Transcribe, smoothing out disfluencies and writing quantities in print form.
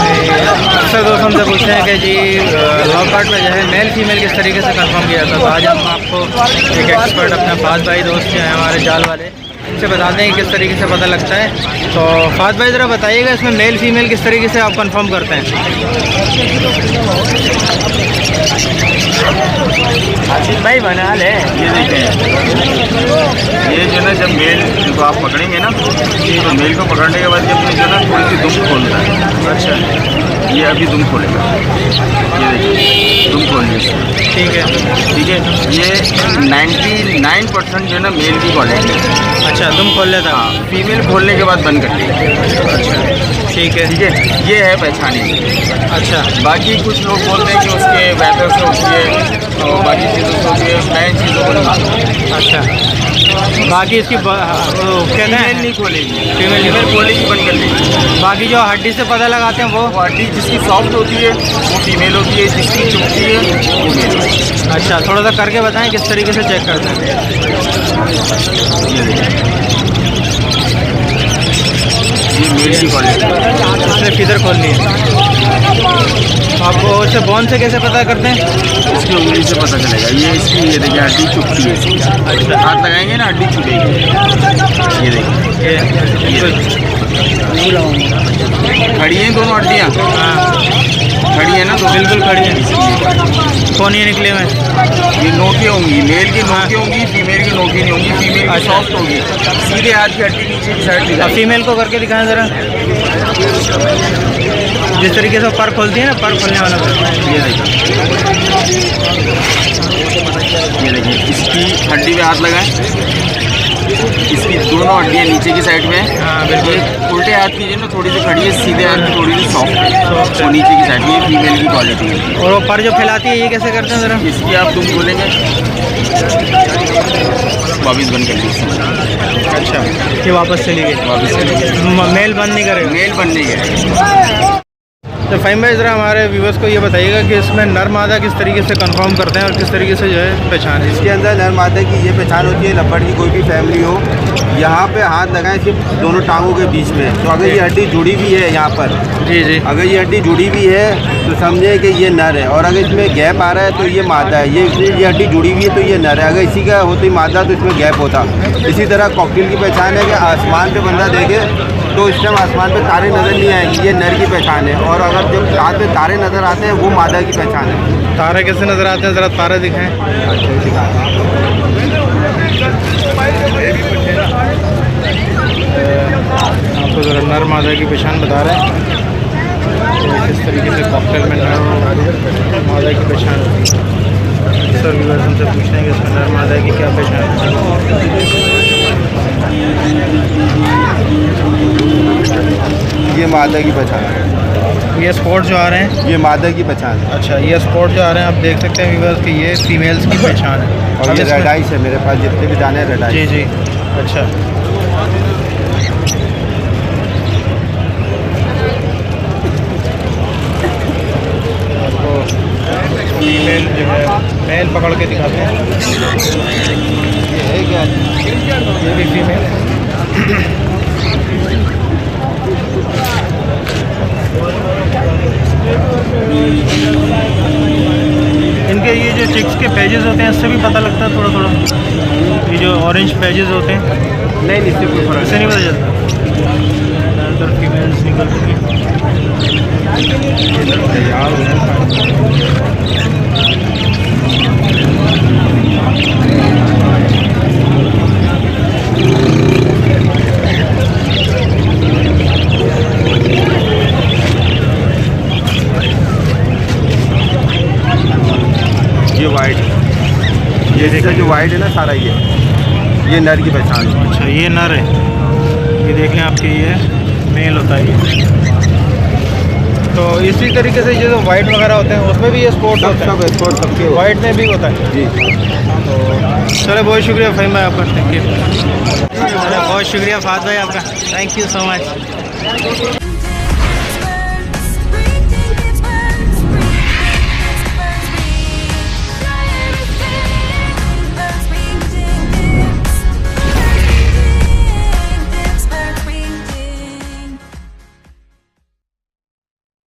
अक्सर दोस्त हमसे पूछते हैं कि जी लॉकआउट में जो है मेल फीमेल किस तरीके से कंफर्म किया जाता है। तो आज हम आपको एक एक्सपर्ट अपने फाद भाई दोस्त जो हैं हमारे जाल वाले, इनसे बताते हैं कि किस तरीके से पता लगता है। तो फाद भाई ज़रा बताइएगा इसमें मेल फीमेल किस तरीके से आप कंफर्म करते हैं। आशीष भाई बना ले। ये देखें, ये जो ना जब मेल को आप पकड़ेंगे ना, तो मेल को पकड़ने के बाद जब जो ना थोड़ी सी दुम खोलता है। अच्छा, ये अभी दुम खोलेगा, ये देखिए दुम खोल लीजिए। ठीक है, ठीक है। ये 99% जो है ना मेल की क्वालिटी है। अच्छा, तुम खोल लेता। हाँ, फीमेल खोलने के बाद बंद कर दी। अच्छा, ठीक है, ठीक है, ये है पहचानी। अच्छा, बाकी कुछ लोग बोलते हैं कि उसके वेदर से होती है और बाकी चीज़ों से होती है, नए चीज़ों को नहीं। अच्छा, बाकी इसकी कहते हैं नहीं खोलेगी, फीमेल फीमेल खोलेगी बंद कर देगी। बाकी जो हड्डी से पता लगाते हैं वो हड्डी जिसकी सॉफ्ट होती है वो फीमेल होती है, जिसकी चुभती है वो मेल होती है। अच्छा, थोड़ा सा करके बताएं किस तरीके से चेक करते हैं। ये मेल की क्वालिटी। इसने फिदर खोलनी है। आप उसे बोन से कैसे पता करते हैं? इसकी उंगली से पता चलेगा। ये इसकी, ये देखिए हड्डी चुभती है इसकी। अच्छा, हाथ लगाएंगे ना हड्डी चुभेगी। ये देखिए, खड़ी हैं दोनों हड्डियाँ। हाँ, खड़ी है ना, तो बिल्कुल खड़ी है। कौन ये निकले में? ये नोकें होंगी, मेल की नोकें होंगी, फीमेल की नोकें नहीं होंगी। फीमेल की सॉफ्ट होगी, सीधे हाथ की हड्डी नीचे की साइड दिखाई। फीमेल को करके दिखाएं ज़रा, जिस तरीके से पर खोलती है ना, पर खोलने वाला। ये देखिए, इसकी हड्डी पे हाथ लगाएं। इसकी दोनों हड्डियाँ नीचे की साइड में है। हाँ, बिल्कुल। उल्टे हाथ की जो ना थोड़ी सी खड़ी है, सीधे हाथ की थोड़ी सी सॉफ्ट है, वो नीचे की साइड में। ये फीमेल की क्वालिटी है। और वो पर जो फैलाती है ये कैसे करते हैं ज़रा? इसकी आप तुम बोलेंगे वापस बंद कर लीजिए। अच्छा, ये वापस चली गई। वापस चली गई। मेल बंद नहीं करेगा? मेल बंद नहीं है। तो फ़हीम भाई ज़रा हमारे व्यूवर्स को ये बताइएगा कि इसमें नर मादा किस तरीके से कंफर्म करते हैं और किस तरीके से जो है पहचान है। इसके अंदर नर मादा की ये पहचान होती है, लपड़ की कोई भी फैमिली हो, यहाँ पे हाथ लगाएं सिर्फ दोनों टांगों के बीच में। तो अगर ये हड्डी जुड़ी हुई है यहाँ पर, जी जी, अगर ये हड्डी जुड़ी हुई है तो समझे कि ये नर है, और अगर इसमें गैप आ रहा है तो ये मादा है। ये हड्डी जुड़ी हुई है तो ये नर है। अगर इसी का होती मादा तो इसमें गैप होता। इसी तरह कॉकटेल की पहचान है कि आसमान पे बंदा देखे तो इस टाइम आसमान पे तारे नज़र नहीं आएंगे, ये नर की पहचान है। और अगर जब रात में तारे नज़र आते हैं वो मादा की पहचान है। तारे कैसे नज़र आते हैं, ज़रा तारे दिखाएं। आपको ज़रा नर मादा की पहचान बता रहे हैं किस तरीके से कॉकटेल में नर मादा की पहचान होती है। सर व्यूअर्स हमसे पूछते हैं कि इसमें नर मादा की क्या पहचान है। ये मादा की पहचान है। ये स्पॉट जो आ रहे हैं ये मादा की पहचान है। अच्छा, ये स्पॉट जो आ रहे हैं आप देख सकते हैं व्यूअर्स कि ये फीमेल्स की पहचान है। और ये रेड आइस है, मेरे पास जितने भी दाने हैं रेड आइस। जी जी, अच्छा। फीमेल जो है मेल पकड़ के दिखाते हैं। ये है क्या? ये भी फीमेल है। इनके ये जो चिक्स के पेजेस होते हैं इससे भी पता लगता है थोड़ा थोड़ा। ये जो ऑरेंज पेजेस होते हैं नहीं, इससे कोई फर्क इससे नहीं पता चलता। ज़्यादातर फीमेल्स निकलती हैं। ये वाइट, ये देखा जो वाइट है ना सारा, ये नर की पहचान है। अच्छा, ये नर है। ये देख लें आपके, ये मेल होता है ये। तो इसी तरीके से ये जो वाइट वगैरह होते हैं उसमें भी ये स्पॉट होता है। स्पॉट सबके वाइट में भी होता है जी। तो चलो, बहुत शुक्रिया फ़हीम भाई आपका, थैंक यू। बहुत शुक्रिया फाद भाई आपका, थैंक यू सो मच।